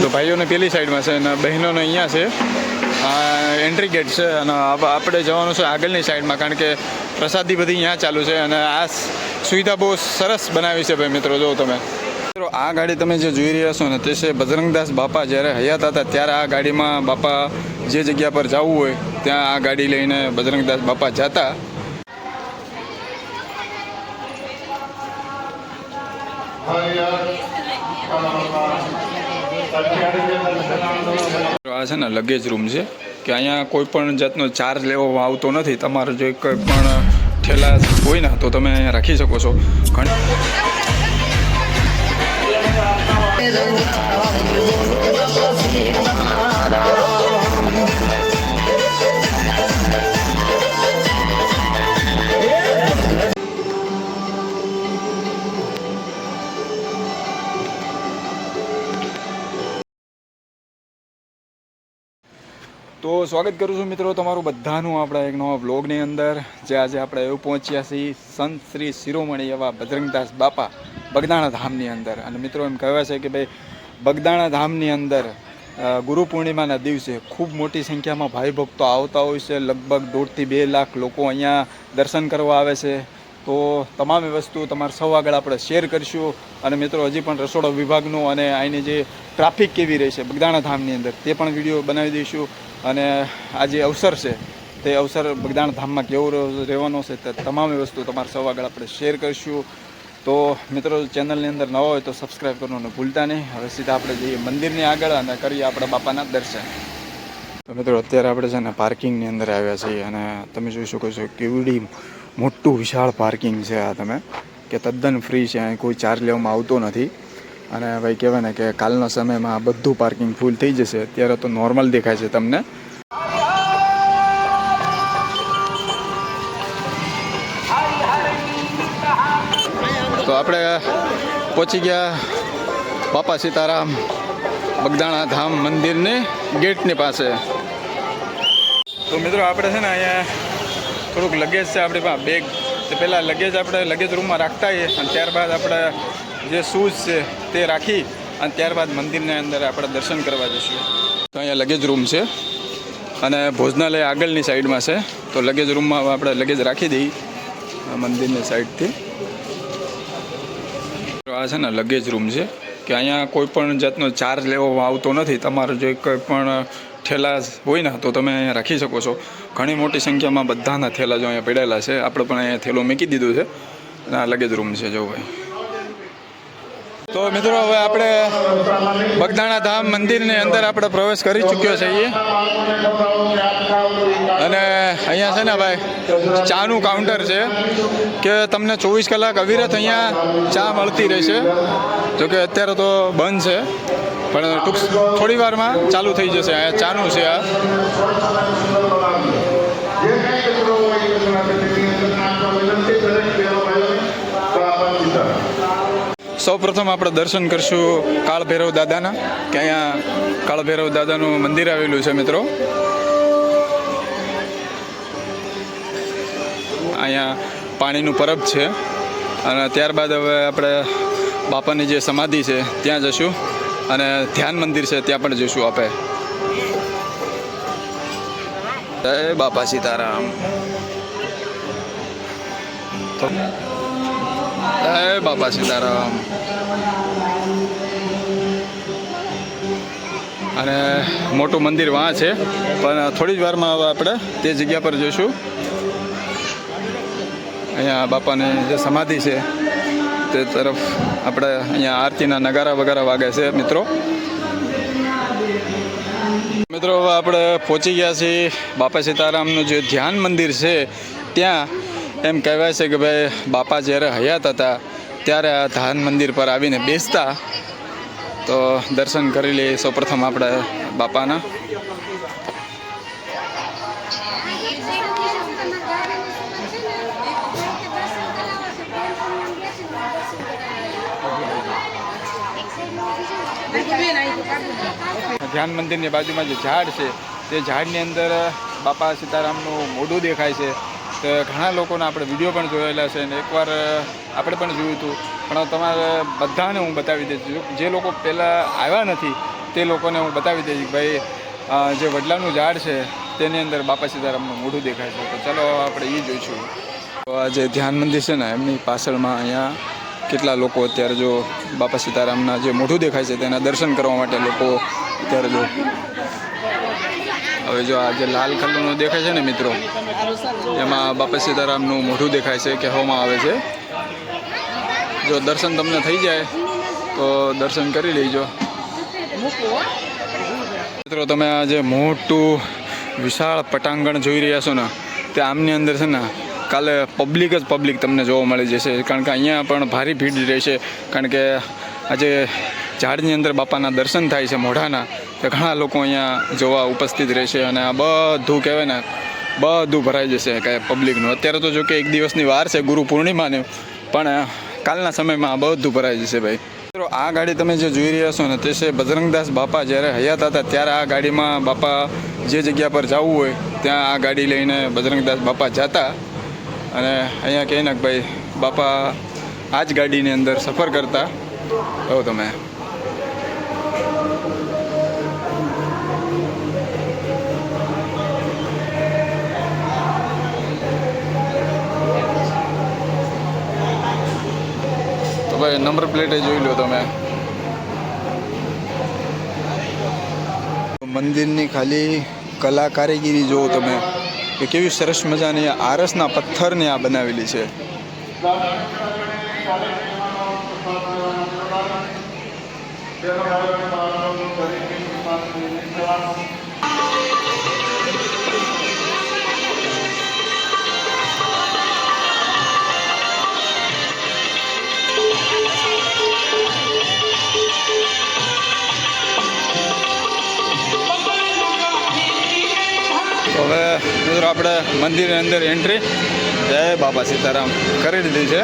તો ભાઈઓને પેલી સાઈડમાં છે અને બહેનોને અહીંયા છે. એન્ટ્રી ગેટ છે અને આપણે જવાનું છે આગળની સાઈડમાં, કારણ કે પ્રસાદી બધી અહીંયા ચાલુ છે અને આ સુવિધા બહુ સરસ બનાવી છે ભાઈ મિત્રો. જો તમે મિત્રો આ ગાડી તમે જે જોઈ રહ્યા છો ને તે છે બજરંગદાસ બાપા જ્યારે હયાત હતા ત્યારે આ ગાડીમાં બાપા જે જગ્યા પર જવું હોય ત્યાં આ ગાડી લઈને બજરંગદાસ બાપા જતા. આ છે ને લગેજ રૂમ છે કે અહીંયા કોઈ પણ જાતનો ચાર્જ લેવામાં આવતો નથી. તમારે જો કોઈ પણ ઠેલા હોય ને તો તમે અહીંયા રાખી શકો છો. તો સ્વાગત કરું છું મિત્રો તમારું બધાનું આપણા એક નવા બ્લોગની અંદર. જે આજે આપણે એવું પહોંચ્યા છીએ સંત શ્રી શિરોમણી એવા બજરંગદાસ બાપા બગદાણા ધામની અંદર. અને મિત્રો એમ કહેવાય છે કે ભાઈ બગદાણા ધામની અંદર ગુરુ પૂર્ણિમાના દિવસે ખૂબ મોટી સંખ્યામાં ભાઈ ભક્તો આવતા હોય છે. લગભગ 1.5 થી 2 લાખ લોકો અહીંયા દર્શન કરવા આવે છે. તો તમામ વસ્તુ તમારા સૌ આગળ આપણે શેર કરીશું. અને મિત્રો હજી પણ રસોડા વિભાગનું અને અહીંની જે ટ્રાફિક કેવી રહી છે બગદાણા ધામની અંદર તે પણ વિડીયો બનાવી દઈશું. અને આ જે અવસર છે તે અવસર બગદાણા ધામમાં કેવો રહેવાનો છે તે તમામ વસ્તુ તમારા સૌ આગળ આપણે શેર કરીશું. તો મિત્રો ચેનલની અંદર નવા હોય તો સબસ્ક્રાઈબ કરવાનું ભૂલતા નહીં. હવે સીધા આપણે જઈએ મંદિરની આગળ અને કરીએ આપણા બાપાના દર્શન. તો મિત્રો અત્યારે આપણે છે ને પાર્કિંગની અંદર આવ્યા છીએ અને તમે જોઈ શકો છો કેવડી મોટું વિશાળ પાર્કિંગ છે. આ તમે કે તદ્દન ફ્રી છે, અહીં કોઈ ચાર્જ લેવામાં આવતો નથી. અને ભાઈ કહેવાય ને કે કાલના સમયમાં આ બધું પાર્કિંગ ફૂલ થઈ જશે. અત્યારે તો નોર્મલ દેખાય છે તમને. તો આપણે પહોંચી ગયા બાપા સીતારામ બગદાણા ધામ મંદિરની ગેટની પાસે. તો મિત્રો આપણે છે ને અહીંયા થોડુંક લગેજ છે આપણી પાસે, બેગ. તે પહેલાં લગેજ આપણે લગેજ રૂમમાં રાખતા હોઈએ અને ત્યારબાદ આપણે જે શૂઝ છે તે રાખી અને ત્યારબાદ મંદિરની અંદર આપણે દર્શન કરવા જઈશું. તો અહીંયા લગેજ રૂમ છે અને ભોજનાલય આગળની સાઈડમાં છે. તો લગેજ રૂમમાં આપણે લગેજ રાખી દઈએ મંદિરની સાઈડથી. આ છે ને લગેજ રૂમ છે કે અહીંયા કોઈ પણ જાતનો ચાર્જ લેવામાં આવતો નથી. તમારે જો કોઈ પણ ઠેલા હોય ને તો તમે અહીંયા રાખી શકો છો. ઘણી મોટી સંખ્યામાં બધાના થેલા જો અહીંયા પડેલા છે. આપણે પણ અહીંયા થેલો મૂકી દીધું છે અને આ લગેજ રૂમ છે જો ભાઈ. તો મિત્રો હવે આપણે બગદાણા ધામ મંદિરની અંદર આપણે પ્રવેશ કરી ચૂક્યો છીએ અને અહીંયા છે ને ભાઈ ચાનું કાઉન્ટર છે કે તમને 24 કલાક અવિરત અહીંયા ચા મળતી રહેશે. જોકે અત્યારે તો બંધ છે પણ થોડી વારમાં ચાલુ થઈ જશે. અહીંયા ચાનું છે આ. સૌ પ્રથમ આપણે દર્શન કરશું કાળ ભૈરવ દાદાના, કે અહીંયા કાળ ભૈરવ દાદાનું મંદિર આવેલું છે મિત્રો. અહીંયા પાણીનું પરબ છે અને ત્યારબાદ હવે આપણે બાપાની જે સમાધિ છે ત્યાં જશું અને ધ્યાન મંદિર છે ત્યાં પણ જઈશું આપણે. જય બાપા સીતારામ. જય બાપા સીતારામ. અને મોટું મંદિર વાં છે પણ થોડી જ વારમાં હવે આપણે તે જગ્યા પર જઈશું. અહીંયા બાપાની જે સમાધિ છે તે તરફ આપણે અહીંયા આરતીના નગારા વગારા વાગે છે મિત્રો. મિત્રો હવે આપણે પહોંચી ગયા છીએ બાપા સીતારામનું જે ધ્યાન મંદિર છે ત્યાં. એમ કહેવાય છે કે ભાઈ બાપા જ્યારે હયાત હતા ત્યારે આ ધ્યાન મંદિર પર આવીને બેસતા. તો દર્શન કરી લઈએ સૌપ્રથમ આપણે બાપાના. ધ્યાન મંદિરની બાજુમાં જે ઝાડ છે તે ઝાડની અંદર બાપા સીતારામનું મોઢું દેખાય છે તો ઘણા લોકોને આપણે વિડીયો પણ જોયેલા છે અને એકવાર આપણે પણ જોયું હતું, પણ તમારે બધાને હું બતાવી દઈશ. જે લોકો પહેલાં આવ્યા નથી તે લોકોને હું બતાવી દઈશ કે ભાઈ જે વડલાનું ઝાડ છે તેની અંદર બાપા સીતારામનું મોઢું દેખાય છે. તો ચાલો આપણે એ જોઈશું. તો આ જે ધ્યાન મંદિર છે ને એમની પાછળમાં અહીંયા કેટલા લોકો અત્યારે જો બાપા સીતારામના જે મોઢું દેખાય છે તેના દર્શન કરવા માટે લોકો અત્યારે જો હવે જો આ જે લાલ કલરનું દેખાય છે ને મિત્રો, એમાં બાપા સીતારામનું મોઢું દેખાય છે, કહેવામાં આવે છે. જો દર્શન તમને થઈ જાય તો દર્શન કરી લેજો મિત્રો. તમે આ જે મોટું વિશાળ પટાંગણ જોઈ રહ્યા છો ને, તે આમની અંદર છે ને કાલે પબ્લિક જ પબ્લિક તમને જોવા મળી જશે, કારણ કે અહીંયા પણ ભારે ભીડ રહેશે. કારણ કે આજે ઝાડની અંદર બાપાના દર્શન થાય છે મોઢાના, તો ઘણા લોકો અહીંયા જોવા ઉપસ્થિત રહેશે અને આ બધું કહેવાય ને બધું ભરાઈ જશે કાંઈ પબ્લિકનું. અત્યારે તો જો કે એક દિવસની વાર છે ગુરુ પૂર્ણિમાને, પણ કાલના સમયમાં આ બધું ભરાઈ જશે ભાઈ. મિત્રો આ ગાડી તમે જે જોઈ રહ્યા છો ને તે છે બજરંગદાસ બાપા જ્યારે હયાત હતા ત્યારે આ ગાડીમાં બાપા જે જગ્યા પર જવું હોય ત્યાં આ ગાડી લઈને બજરંગદાસ બાપા જતા. અને અહીંયા કહે ને ભાઈ બાપા આ જ ગાડીની અંદર સફર કરતા. તો તમે તો ભાઈ નંબર પ્લેટ જોઈ લો તમે. મંદિરની ખાલી કલા કારીગીરી જુઓ તમે કે કેવી સરસ મજાની આરસના પથ્થરની આ બનાવેલી છે. હવે મિત્રો આપણે મંદિરની અંદર એન્ટ્રી જય બાપા સીતારામ કરી દીધી છે.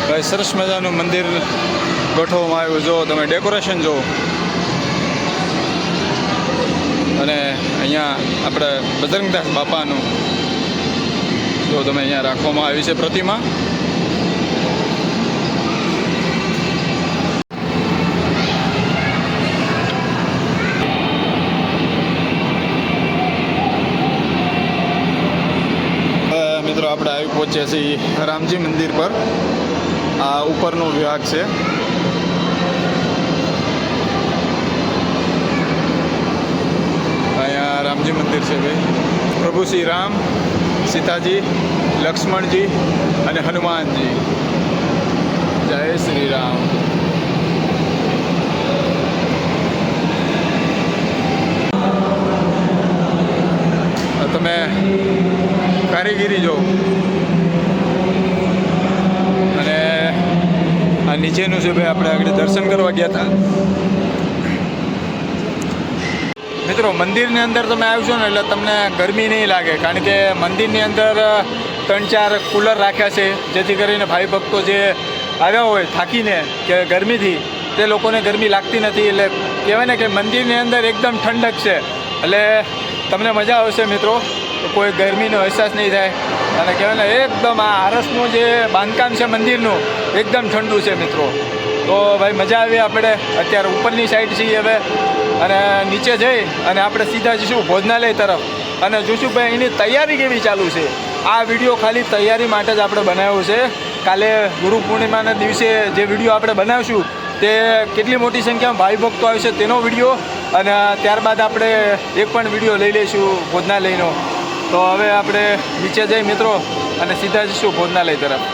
ભાઈ સરસ મજાનું મંદિર ગોઠવવામાં આવ્યું. જો તમે ડેકોરેશન જુઓ, અને અહીંયા આપણે બજરંગદાસ બાપાનું જો તમે અહીંયા રાખવામાં આવી છે પ્રતિમા. મિત્રો આપણે આવી પહોંચ્યા છીએ રામજી મંદિર પર. આ ઉપરનો વિભાગ છે. અહીંયા રામજી મંદિર છે ભાઈ. પ્રભુ શ્રી રામ, સીતાજી, લક્ષ્મણજી અને હનુમાનજી. જય શ્રી રામ. તમે કારીગીરી જો, અને આ નીચેનું છે ભાઈ. આપણે આગળ દર્શન કરવા ગયા હતા મિત્રો. મંદિરની અંદર તમે આવશો ને એટલે તમને ગરમી નહીં લાગે, કારણ કે મંદિરની અંદર 3-4 કુલર રાખ્યા છે, જેથી કરીને ભાઈ ભક્તો જે આવ્યા હોય થાકીને કે ગરમીથી, તે લોકોને ગરમી લાગતી નથી. એટલે કહેવાય ને કે મંદિરની અંદર એકદમ ઠંડક છે, એટલે તમને મજા આવશે મિત્રો. કોઈ ગરમીનો અહેસાસ નહીં થાય. અને કહેવાય ને એકદમ આ આરસનું જે બાંધકામ છે મંદિરનું એકદમ ઠંડુ છે મિત્રો. તો ભાઈ મજા આવી. આપણે અત્યારે ઉપરની સાઈડ છીએ હવે, અને નીચે જઈ અને આપણે સીધા જઈશું ભોજનાલય તરફ અને જોઈશું ભાઈ એની તૈયારી કેવી ચાલુ છે. આ વિડીયો ખાલી તૈયારી માટે જ આપણે બનાવ્યો છે. કાલે ગુરુ પૂર્ણિમાના દિવસે જે વિડીયો આપણે બનાવીશું તે કેટલી મોટી સંખ્યામાં ભાઈ ભક્તો આવશે તેનો વિડીયો, અને ત્યારબાદ આપણે એક પણ વિડીયો લઈ લઈશું ભોજનાલયનો. તો હવે આપણે નીચે જઈ મિત્રો અને સીધા જઈશું ભોજનાલય તરફ.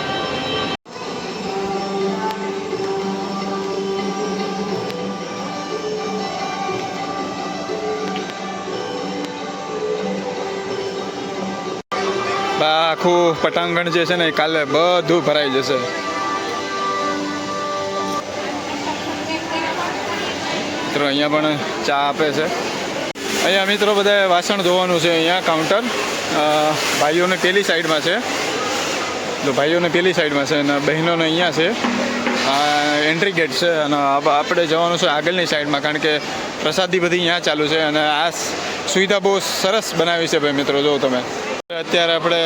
આખું પટાંગણ જે છે ને કાલે બધું ભરાઈ જશે. મિત્રો અહીંયા પણ ચા આપે છે. અહીંયા મિત્રો બધા વાસણ ધોવાનું છે. અહીંયા કાઉન્ટર ભાઈઓને પેલી સાઈડમાં છે, તો ભાઈઓને પેલી સાઈડમાં છે અને બહેનોને અહીંયા છે. એન્ટ્રી ગેટ છે અને આપણે જવાનું છે આગળની સાઈડમાં, કારણ કે પ્રસાદી બધી અહીંયા ચાલુ છે. અને આ સુવિધા બહુ સરસ બનાવી છે ભાઈ મિત્રો. જો તમે અત્યારે આપણે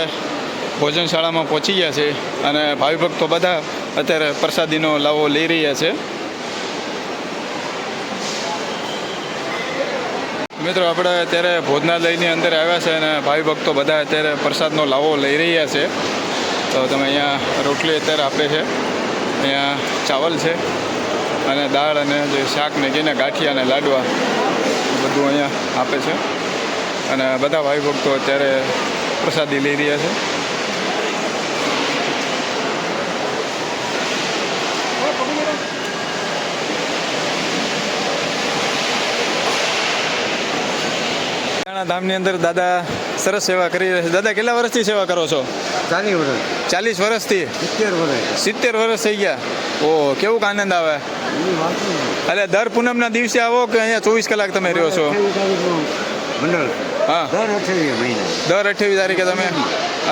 ભોજનશાળામાં પહોંચી ગયા છે અને ભાવિ ભક્તો બધા અત્યારે પ્રસાદીનો લાવો લઈ રહ્યા છે. મિત્રો આપણે અત્યારે ભોજનાલયની અંદર આવ્યા છે અને ભાવિ ભક્તો બધા અત્યારે પ્રસાદનો લાવો લઈ રહ્યા છે. તો તમે અહીંયા રોટલી અત્યારે આપે છે, અહીંયા ચાવલ છે અને દાળ અને જે શાક ને ઘીને ગાંઠિયા અને લાડવા બધું અહીંયા આપે છે અને બધા ભાવિ ભક્તો અત્યારે પ્રસાદી લઈ રહ્યા છે. ધામની અંદર દાદા સરસ સેવા કરી રહ્યા છે. દાદા કેટલા વર્ષથી સેવા કરો છો? 40 વર્ષ. 40 વર્ષથી? 70 વર્ષ થઈ ગયા. ઓ, કેવું આનંદ આવે. એટલે દર પૂનમના દિવસે આવો કે અહીંયા 24 કલાક તમે રહ્યો છો? મંડળ. હા, દર 28 મહિના. દર 28 તારીખે તમે?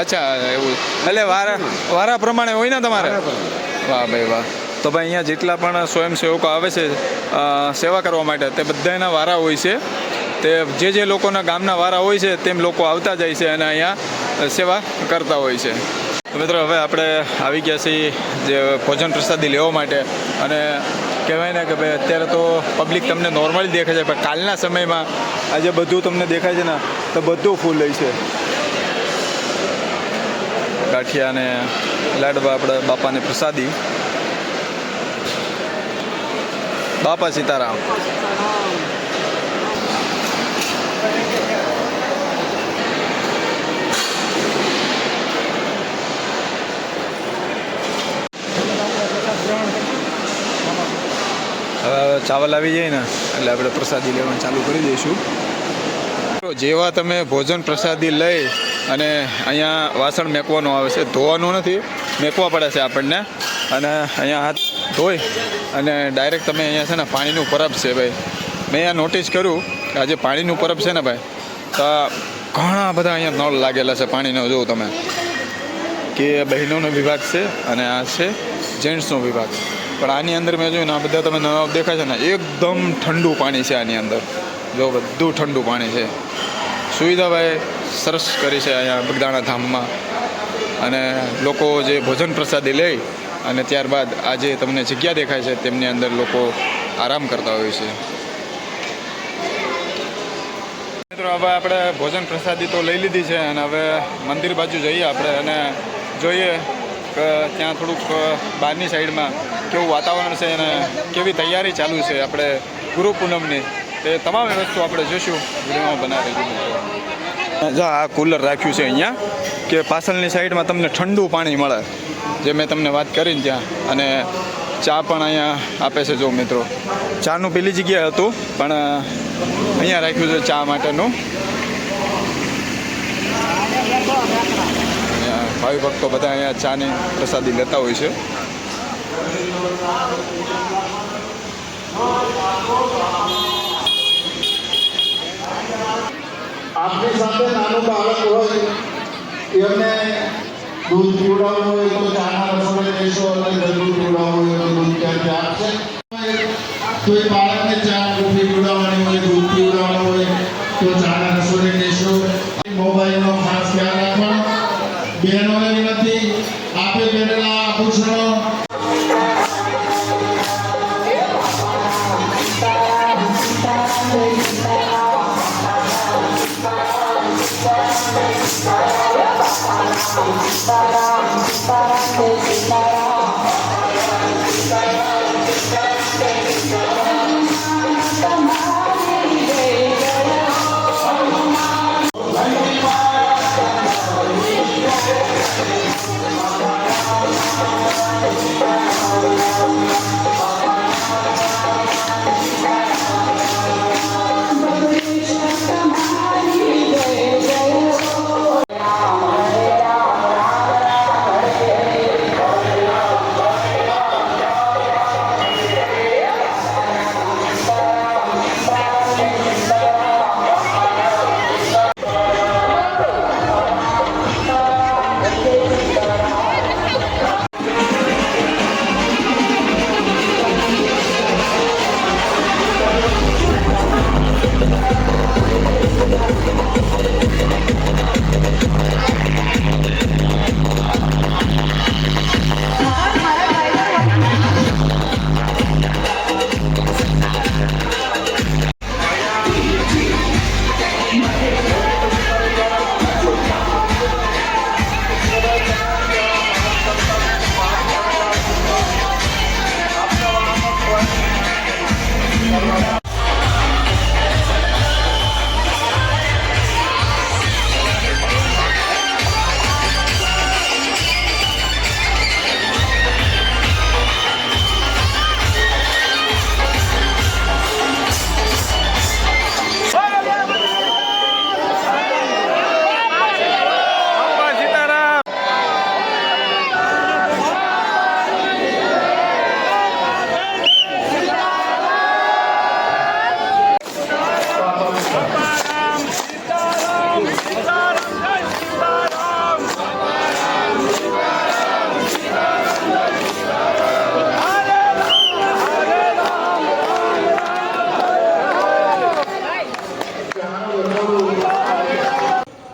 અચ્છા, એવું. એટલે વારા પ્રમાણે હોય ને તમારે? વાહ ભાઈ વાહ. તો ભાઈ અહીંયા જેટલા પણ સ્વયંસેવકો આવે છે સેવા કરવા માટે તે બધાના વારા હોય છે. તે જે લોકોના ગામના વારા હોય છે તેમ લોકો આવતા જાય છે અને અહીંયા સેવા કરતા હોય છે. તો મિત્રો હવે આપણે આવી ગયા છીએ જે ભોજન પ્રસાદી લેવા માટે અને કહેવાય ને કે ભાઈ અત્યારે તો પબ્લિક તમને નોર્મલી દેખાય છે, પણ કાલના સમયમાં આજે બધું તમને દેખાય છે ને તો બધું ફૂલ હોય છે. ગાંઠિયા અને લાડવા આપણે બાપાને પ્રસાદી. બાપા સીતારામ. હવે ચાવલ આવી જાય ને એટલે આપણે પ્રસાદી લેવાનું ચાલુ કરી દઈશું. જેવા તમે ભોજન પ્રસાદી લઈ અને અહીંયા વાસણ મેકવાનું આવે છે, ધોવાનું નથી, મેકવા પડે છે આપણને. અને અહીંયા હાથ ધોઈ અને ડાયરેક્ટ તમે અહીંયા છે ને પાણીનું પરબ છે ભાઈ. મેં અહીંયા નોટિસ કર્યું કે આજે પાણીનું પરબ છે ને ભાઈ, તો ઘણા બધા અહીંયા નળ લાગેલા છે પાણીનો. જોઉં તમે કે બહેનોનો વિભાગ છે અને આ છે જેન્ટ્સનો વિભાગ. પણ આની અંદર મેં જોયું ને આ બધા તમે નળ દેખાય છે ને એકદમ ઠંડુ પાણી છે આની અંદર. જો બધું ઠંડુ પાણી છે. સુવિધા ભાઈ સરસ કરી છે અહીંયા બગદાણા ધામમાં. અને લોકો જે ભોજન પ્રસાદી લે અને ત્યારબાદ આ જે તમને જગ્યા દેખાય છે તેમની અંદર લોકો આરામ કરતા હોય છે. મિત્રો હવે આપણે ભોજન પ્રસાદી તો લઈ લીધી છે અને હવે મંદિર બાજુ જઈએ આપણે અને જોઈએ કે ત્યાં થોડુંક બહારની સાઈડમાં કેવું વાતાવરણ છે અને કેવી તૈયારી ચાલુ છે આપણે ગુરુ પૂનમની. તે તમામ વસ્તુ આપણે જોઈશું, વિડીયોમાં બનાવી દીધું. જો આ કુલર રાખ્યું છે અહીંયા કે પાછળની સાઈડમાં તમને ઠંડુ પાણી મળે, જે મેં તમને વાત કરીને ત્યાં. અને ચા પણ અહીંયા આપે છે. જો મિત્રો, ચાનું પેલી જગ્યાએ હતું પણ અહીંયા રાખ્યું છે ચા માટેનું. ભાવિ ભક્તો બધા અહીંયા ચાની પ્રસાદી લેતા હોય છે. આપની સાથે નાનું બાળક હોય એમને દૂધ પીવડાવવું હોય તો ચાના રસોડે દેશો અને દૂધ પીવડાવવું હોય તો દૂધ ક્યાંથી આપશે. કોઈ બાળકને ચા પીવડાવવાની હોય, દૂધ પીવડાવવાનું હોય તો ચાના રસોડે દેશો. મોબાઈલનો ખાસ ખ્યાલ રાખવાનો. બહેનોને વિનંતી, આપે પહેરેલા આભૂષણો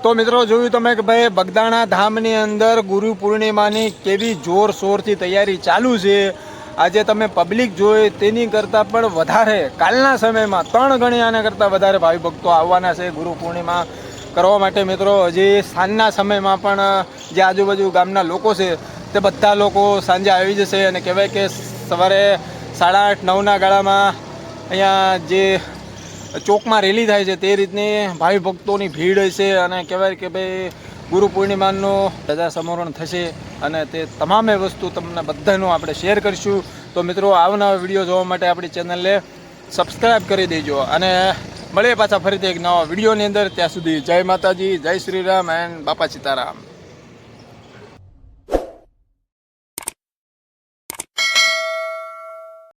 તો મિત્રો જોયું તમે કે ભાઈ બગદાણા ધામની અંદર ગુરુ પૂર્ણિમાની કેવી જોરશોરથી તૈયારી ચાલુ છે. આજે તમે પબ્લિક જોઈ તેની કરતાં પણ વધારે કાલના સમયમાં 3 ગણી આના કરતાં વધારે ભાવિ ભક્તો આવવાના છે ગુરુ પૂર્ણિમા કરવા માટે. મિત્રો હજી સાંજના સમયમાં પણ જે આજુબાજુ ગામના લોકો છે તે બધા લોકો સાંજે આવી જશે અને કહેવાય કે સવારે 8:30-9ના ગાળામાં અહીંયા જે ચોકમાં રેલી થાય છે તે રીતની ભાવિ ભક્તોની ભીડ હશે અને કહેવાય કે ભાઈ ગુરુ પૂર્ણિમાનું ધજા સમરણ થશે અને તે તમામે વસ્તુ તમને બધાનું આપણે શેર કરીશું. તો મિત્રો આવનારા વિડીયો જોવા માટે આપણી ચેનલને સબસ્ક્રાઈબ કરી દેજો અને મળીએ પાછા ફરીથી એક નવા વિડીયોની અંદર. ત્યાં સુધી જય માતાજી, જય શ્રી રામ એન્ડ બાપા સીતારામ.